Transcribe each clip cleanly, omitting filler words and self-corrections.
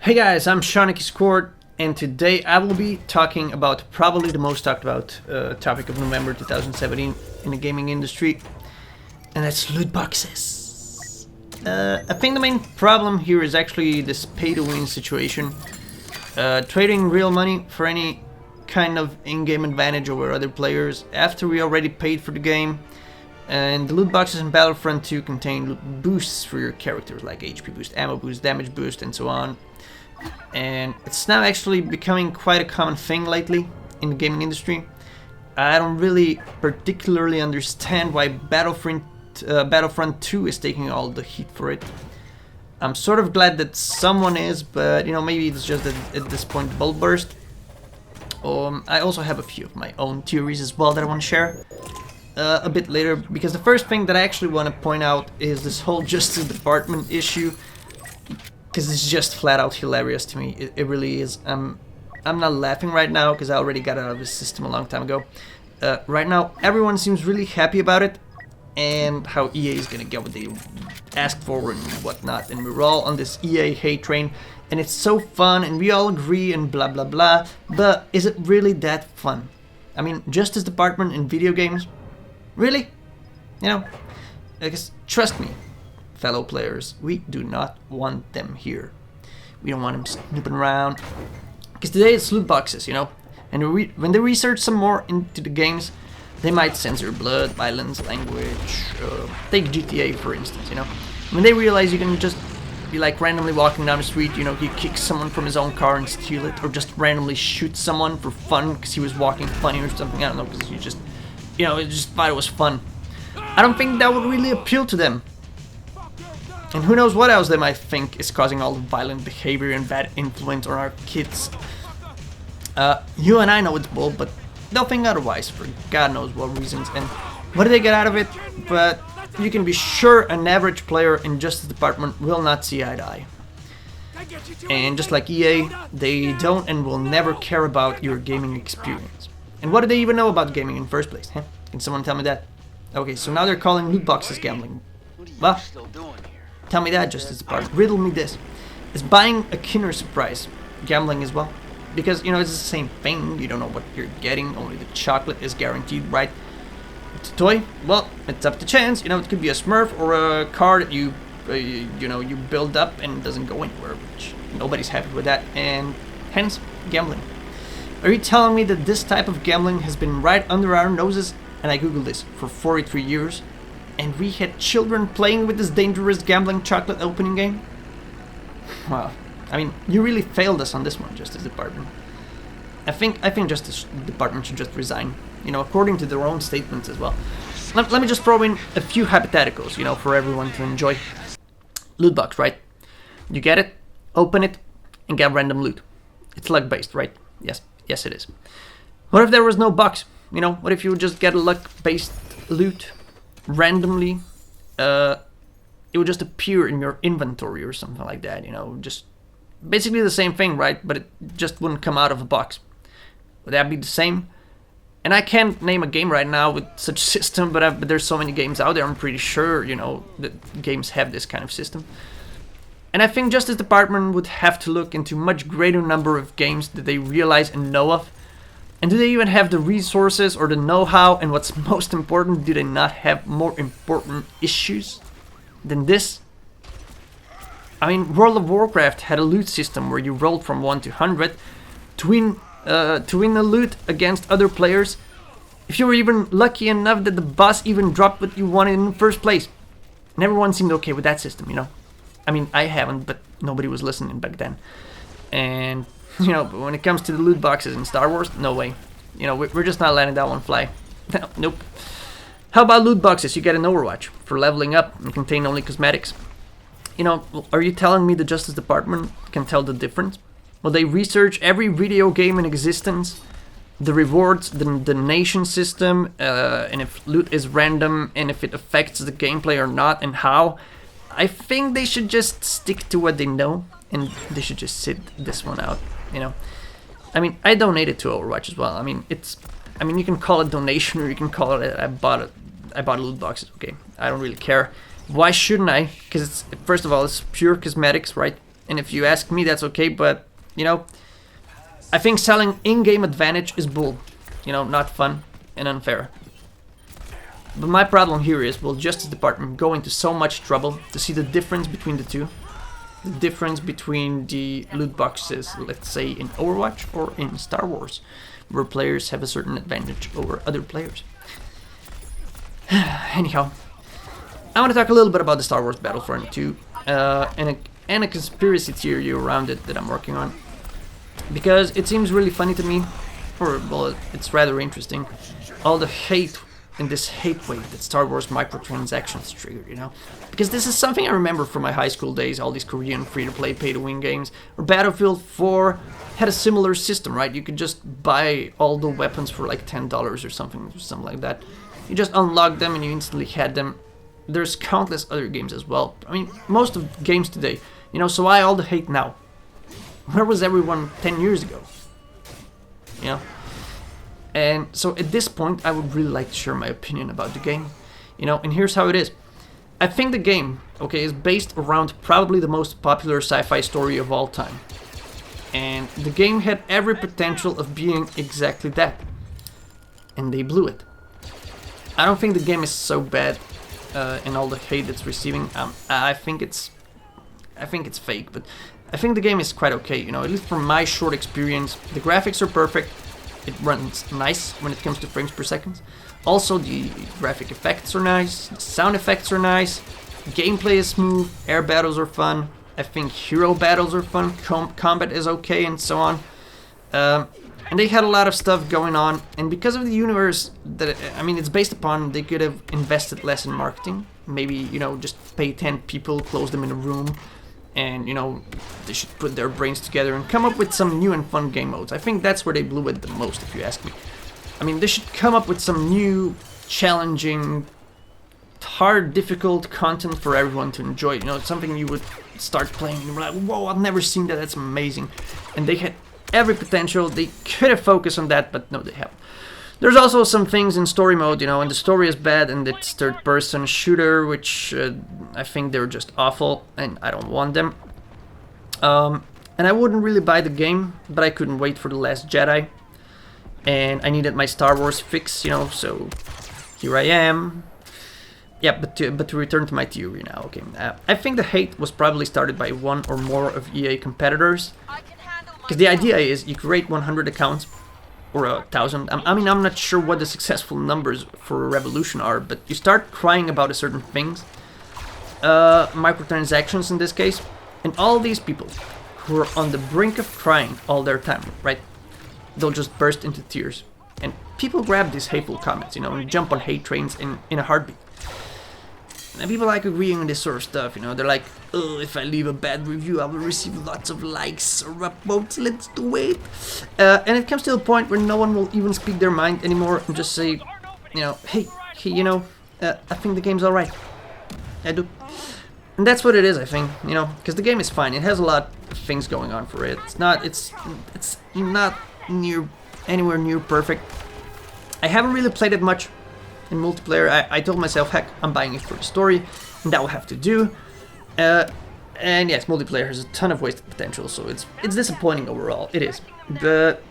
Hey guys, I'm Shaniky's Court, and today I will be talking about probably the most talked about topic of November 2017 in the gaming industry, and that's loot boxes. I think the main problem here is actually this pay-to-win situation. Trading real money for any kind of in-game advantage over other players after we already paid for the game. And the loot boxes in Battlefront 2 contain loot boosts for your characters like HP boost, ammo boost, damage boost, and so on. And it's now actually becoming quite a common thing lately in the gaming industry. I don't really particularly understand why Battlefront 2 is taking all the heat for it. I'm sort of glad that someone is, but you know, maybe it's just that at this point the bubble burst. I also have a few of my own theories as well that I want to share a bit later, because the first thing that I actually want to point out is this whole Justice Department issue, because it's just flat out hilarious to me. It really is. I'm not laughing right now because I already got out of the system a long time ago. Right now everyone seems really happy about it and how EA is gonna get what they asked for and whatnot, and we're all on this EA hate train and it's so fun and we all agree and blah blah blah, but is it really that fun? I mean, Justice Department in video games? Really? You know, I guess, trust me, fellow players, we do not want them here. We don't want them snooping around. Because today it's loot boxes, you know. And when they research some more into the games, they might censor blood, violence, language. Take GTA for instance, you know. When they realize you can just be like randomly walking down the street, you know, you kick someone from his own car and steal it, or just randomly shoot someone for fun because he was walking funny or something. I don't know, because you just, you know, it just thought it was fun. I don't think that would really appeal to them. And who knows what else they might think is causing all the violent behavior and bad influence on our kids. You and I know it's bull, but they'll think otherwise for God knows what reasons. And what do they get out of it? But you can be sure an average player in Justice Department will not see eye to eye. And just like EA, they don't and will never care about your gaming experience. And what do they even know about gaming in the first place? Huh? Can someone tell me that? Okay, so now they're calling loot boxes gambling. Well, tell me that, Justice Department. Riddle me this. Is buying a Kinder Surprise gambling as well? Because, you know, it's the same thing. You don't know what you're getting. Only the chocolate is guaranteed, right? It's a toy. Well, it's up to chance. You know, it could be a Smurf or a car that you know, you build up and it doesn't go anywhere, which nobody's happy with that. And hence, gambling. Are you telling me that this type of gambling has been right under our noses? And I googled this for 43 years. And we had children playing with this dangerous gambling chocolate opening game? Well, I mean, you really failed us on this one, Justice Department. I think Justice Department should just resign, you know, according to their own statements as well. Let me just throw in a few hypotheticals, you know, for everyone to enjoy. Loot box, right? You get it, open it, and get random loot. It's luck-based, right? Yes it is. What if there was no box? You know, what if you would just get a luck-based loot randomly? It would just appear in your inventory or something like that, you know, just basically the same thing, right? But it just wouldn't come out of a box. Would that be the same? And I can't name a game right now with such system, but there's so many games out there. I'm pretty sure, you know, that games have this kind of system. And I think Justice Department would have to look into much greater number of games that they realize and know of. And do they even have the resources or the know-how? And what's most important, do they not have more important issues than this? I mean, World of Warcraft had a loot system where you rolled from 1 to 100 to win a loot against other players. If you were even lucky enough that the boss even dropped what you wanted in the first place. And everyone seemed okay with that system, you know. I mean, I haven't, but nobody was listening back then. And, you know, but when it comes to the loot boxes in Star Wars, no way. You know, we're just not letting that one fly. Nope. How about loot boxes you get in Overwatch for leveling up and contain only cosmetics? You know, are you telling me the Justice Department can tell the difference? Will they research every video game in existence, the rewards, the donation system, and if loot is random, and if it affects the gameplay or not, and how? I think they should just stick to what they know, and they should just sit this one out, you know. I mean, I donated to Overwatch as well. I mean, you can call it donation or you can call it I bought loot boxes. Okay, I don't really care. Why shouldn't I? Because it's, first of all, it's pure cosmetics, right? And if you ask me, that's okay, but, you know, I think selling in-game advantage is bull. You know, not fun and unfair. But my problem here is, will Justice Department go into so much trouble to see the difference between the two? The difference between the loot boxes, let's say in Overwatch or in Star Wars, where players have a certain advantage over other players. Anyhow, I want to talk a little bit about the Star Wars Battlefront 2 and a conspiracy theory around it that I'm working on. Because it seems really funny to me, or, well, it's rather interesting, all the hate and this hate wave that Star Wars microtransactions triggered, you know? Because this is something I remember from my high school days, all these Korean free-to-play, pay-to-win games. Or Battlefield 4 had a similar system, right? You could just buy all the weapons for like $10 or something like that. You just unlock them and you instantly had them. There's countless other games as well. I mean, most of games today, you know, so why all the hate now? Where was everyone 10 years ago? You know? And so at this point, I would really like to share my opinion about the game. You know, and here's how it is. I think the game, okay, is based around probably the most popular sci-fi story of all time. And the game had every potential of being exactly that. And they blew it. I don't think the game is so bad and all the hate it's receiving. I think it's fake, but I think the game is quite okay, you know, at least from my short experience. The graphics are perfect. It runs nice when it comes to frames per second. Also, the graphic effects are nice, the sound effects are nice, gameplay is smooth, air battles are fun, I think hero battles are fun, combat is okay, and so on. And they had a lot of stuff going on, and because of the universe that, I mean, it's based upon, they could have invested less in marketing. Maybe, you know, just pay 10 people, close them in a room, and, you know, they should put their brains together and come up with some new and fun game modes. I think that's where they blew it the most, if you ask me. I mean, they should come up with some new, challenging, hard, difficult content for everyone to enjoy. You know, something you would start playing and you're like, whoa, I've never seen that, that's amazing. And they had every potential. They could have focused on that, but no, they haven't. There's also some things in story mode, you know, and the story is bad, and it's third-person shooter, which I think they're just awful, and I don't want them. And I wouldn't really buy the game, but I couldn't wait for The Last Jedi, and I needed my Star Wars fix, you know, so here I am. Yeah, but to return to my theory now, okay. I think the hate was probably started by one or more of EA competitors, because the idea is you create 100 accounts, or 1,000. I mean, I'm not sure what the successful numbers for a revolution are, but you start crying about a certain things, microtransactions in this case, and all these people who are on the brink of crying all their time, right? They'll just burst into tears, and people grab these hateful comments, you know, and jump on hate trains in a heartbeat. And people like agreeing on this sort of stuff, you know, they're like, oh, if I leave a bad review, I will receive lots of likes or upvotes, let's do it. And it comes to a point where no one will even speak their mind anymore and just say, you know, hey, you know, I think the game's alright. I do. And that's what it is, I think, you know, because the game is fine. It has a lot of things going on for it. It's not anywhere near perfect. I haven't really played it much in multiplayer. I told myself, heck, I'm buying it for the story, and that will have to do. And yes, multiplayer has a ton of wasted potential, so it's disappointing overall. It is. But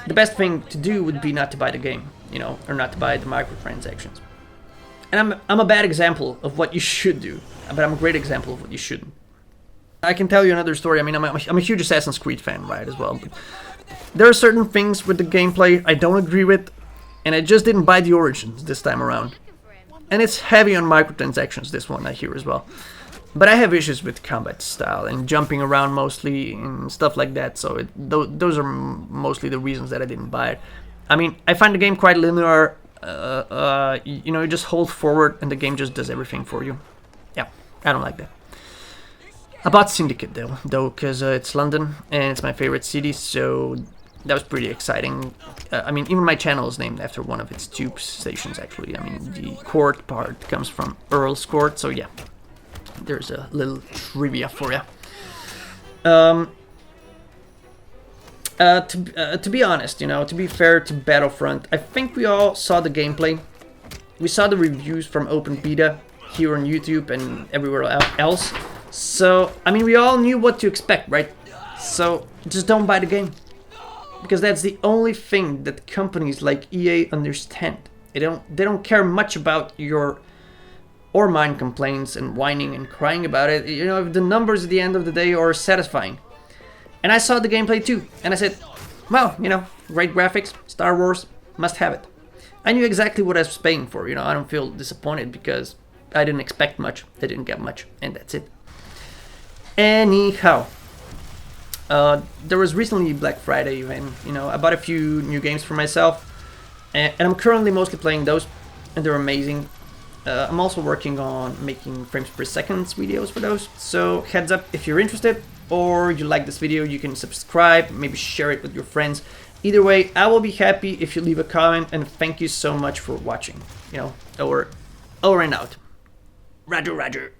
the best thing to do would be not to buy the game, you know, or not to buy the microtransactions. And I'm a bad example of what you should do, but I'm a great example of what you shouldn't. I can tell you another story. I mean, I'm a huge Assassin's Creed fan, right, as well. But there are certain things with the gameplay I don't agree with, and I just didn't buy the Origins this time around. And it's heavy on microtransactions, this one, I hear as well. But I have issues with combat style and jumping around mostly and stuff like that, so those are mostly the reasons that I didn't buy it. I mean, I find the game quite linear. You know, you just hold forward and the game just does everything for you. Yeah, I don't like that. I bought Syndicate though, because it's London and it's my favorite city, so that was pretty exciting. I mean, even my channel is named after one of its tube stations, actually. I mean, the court part comes from Earl's Court, so yeah. There's a little trivia for you. To be honest, you know, to be fair to Battlefront, I think we all saw the gameplay. We saw the reviews from Open Beta here on YouTube and everywhere else. So, I mean, we all knew what to expect, right? So, just don't buy the game. Because that's the only thing that companies like EA understand. They don't care much about your or mine complaints and whining and crying about it. You know, if the numbers at the end of the day are satisfying. And I saw the gameplay too, and I said, well, you know, great graphics, Star Wars, must have it. I knew exactly what I was paying for, you know, I don't feel disappointed because I didn't expect much, I didn't get much, and that's it. Anyhow, there was recently Black Friday, and you know, I bought a few new games for myself, and I'm currently mostly playing those, and they're amazing. I'm also working on making frames per second videos for those, so heads up if you're interested or you like this video, you can subscribe, maybe share it with your friends. Either way, I will be happy if you leave a comment, and thank you so much for watching. You know, over and out. Roger, Roger.